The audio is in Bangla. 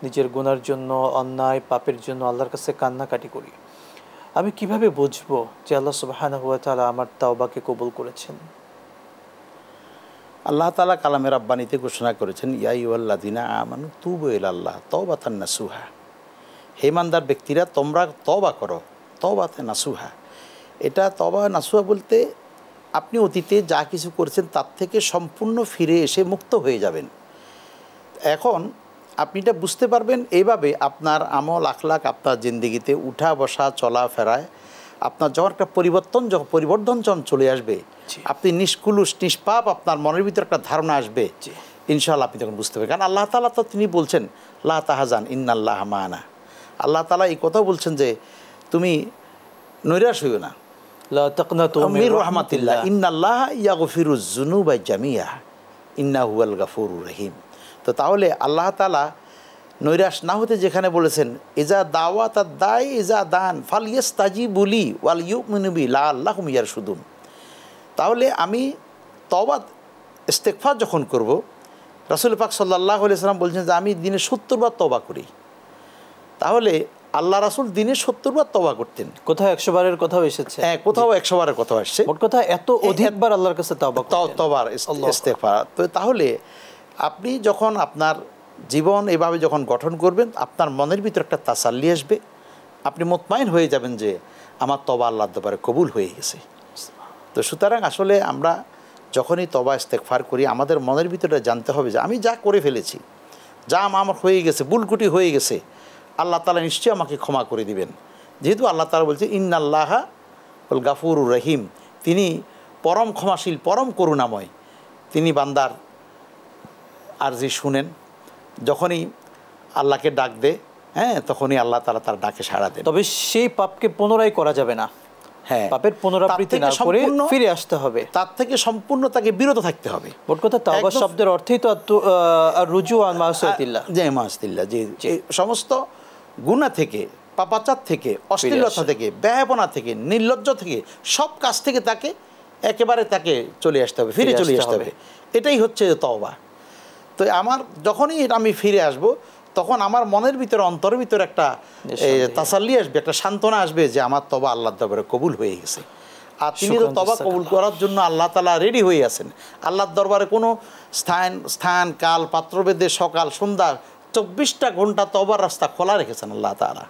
নিজের গুনার জন্য, অন্যায় পাপের জন্য আল্লাহর কাছে কান্নাকাটি করি, আমি কিভাবে বুঝবো যে আল্লাহ সুবহানাহু ওয়া তাআলা আমার তাওবাকে কবুল করেছেন? আল্লাহ তাআলা কালামে রাব্বানীতে ঘোষণা করেছেন, ইয়া আইয়ুহাল্লাযীনা আমানু তুবু ইলাল্লাহ তাওবাতান নাসুহা। হে ইমানদার ব্যক্তিরা, তোমরা তওবা করো, তাওবাতান নাসুহা। এটা তওবা নাসুহা বলতে আপনি অতীতে যা কিছু করেছেন তার থেকে সম্পূর্ণ ফিরে এসে মুক্ত হয়ে যাবেন। এখন আপনি এটা বুঝতে পারবেন এইভাবে, আপনার আমল আখলাক, আপনার জিন্দেগিতে উঠা বসা চলাফেরায় আপনার যখন একটা পরিবর্তন যখন চলে আসবে, আপনি নিষ্কুলুষ নিষ্পাপ, আপনার মনের ভিতরে একটা ধারণা আসবে, ইনশাআল্লাহ আপনি তখন বুঝতে পারবেন। কারণ আল্লাহ তাআলা তো তিনি বলছেন, লা তাহজান ইন্নাল্লাহা মা'ানা। আল্লাহ তাআলা এই কথা বলছেন যে তুমি নৈরাশ হইও না, লা তাকনাতু মির রাহমাতিল্লাহ, ইন্নাল্লাহা ইয়াগফিরুয যুনুবা জামিআ ইন্নাহু হুয়াল গাফুরুর রহিম। তো তাহলে আল্লাহ তাআলা নৈরাশ না হতে যেখানে বলেছেন, ইজা দাওয়াত দাই ইজা দান ফাল ইস্তাজিবু লি ওয়াল ইউমিনু বি লাআল্লাহুম ইয়ারশুদুন। তাহলে আমি তওবা ইস্তেগফার যখন করব, রাসূল পাক সাল্লাল্লাহু আলাইহি ওয়াসাল্লাম বলছেন যে আমি দিনে 70 বার তওবা করি। তাহলে আল্লাহ রাসূল দিনে 70 বার তওবা করতেন। কোথাও 100 বারের কথাও এসেছে, হ্যাঁ, কোথাও 100 বারের কথা আসছে। মোট কথা এত অধিকবার আল্লাহর কাছে তওবার ইস্তেগফার। তো তাহলে আপনি যখন আপনার জীবন এভাবে যখন গঠন করবেন, আপনার মনের ভিতরে একটা তাসাল্লি আসবে, আপনি মুতমাইন হয়ে যাবেন যে আমার তওবা আল্লাহর দরবারে কবুল হয়ে গেছে। তো সুতরাং আসলে আমরা যখনই তওবা ইস্তেগফার করি, আমাদের মনের ভিতরে জানতে হবে যে আমি যা করে ফেলেছি, যা আমার হয়ে গেছে, ভুলকুটি হয়ে গেছে, আল্লাহ তাআলা নিশ্চয়ই আমাকে ক্ষমা করে দিবেন। যেহেতু আল্লাহ তাআলা বলছে ইন্নাল্লাহা ওয়াল গাফুরুর রহিম, তিনি পরম ক্ষমাশীল, পরম করুণাময়। তিনি বান্দার আরজি শুনেন, যখনই আল্লাহকে ডাক দে, হ্যাঁ, তখনই আল্লাহ তাআলা তার ডাকে সাড়া দেন। তবে সেই পাপকে পুনরায় করা যাবে না। হ্যাঁ, পাপের পুনরাবৃত্তি না করে ফিরে আসতে হবে, তার থেকে সম্পূর্ণ তাকে বিরত থাকতে হবে। মোট কথা তাওবা শব্দের অর্থই তো আর রুজু আন মাসিয়াতিল্লাহ, যে মাসিয়াতিল্লাহ, যে সমস্ত গুনাহ থেকে, পাপাচার থেকে, অশ্লীলতা থেকে, ব্যয়াপনা থেকে, নির্লজ্জ থেকে, সব কাজ থেকে তাকে একেবারে তাকে চলে আসতে হবে, ফিরে চলে আসতে হবে। এটাই হচ্ছে তওবা। তো আমার যখনই আমি ফিরে আসব, তখন আমার মনের ভিতরে, অন্তরের ভিতরে একটা তাসাল্লি আসবে, একটা সান্ত্বনা আসবে যে আমার তওবা আল্লাহর দরবারে কবুল হয়ে গেছে। আর তিনি তো তওবা কবুল করার জন্য আল্লাহ তাআলা রেডি হয়ে আছেন। আল্লাহর দরবারে কোনো স্থান কাল পাত্রভেদে সকাল সন্ধ্যা 24টা ঘন্টা তওবার রাস্তা খোলা রেখেছেন আল্লাহ তাআলা।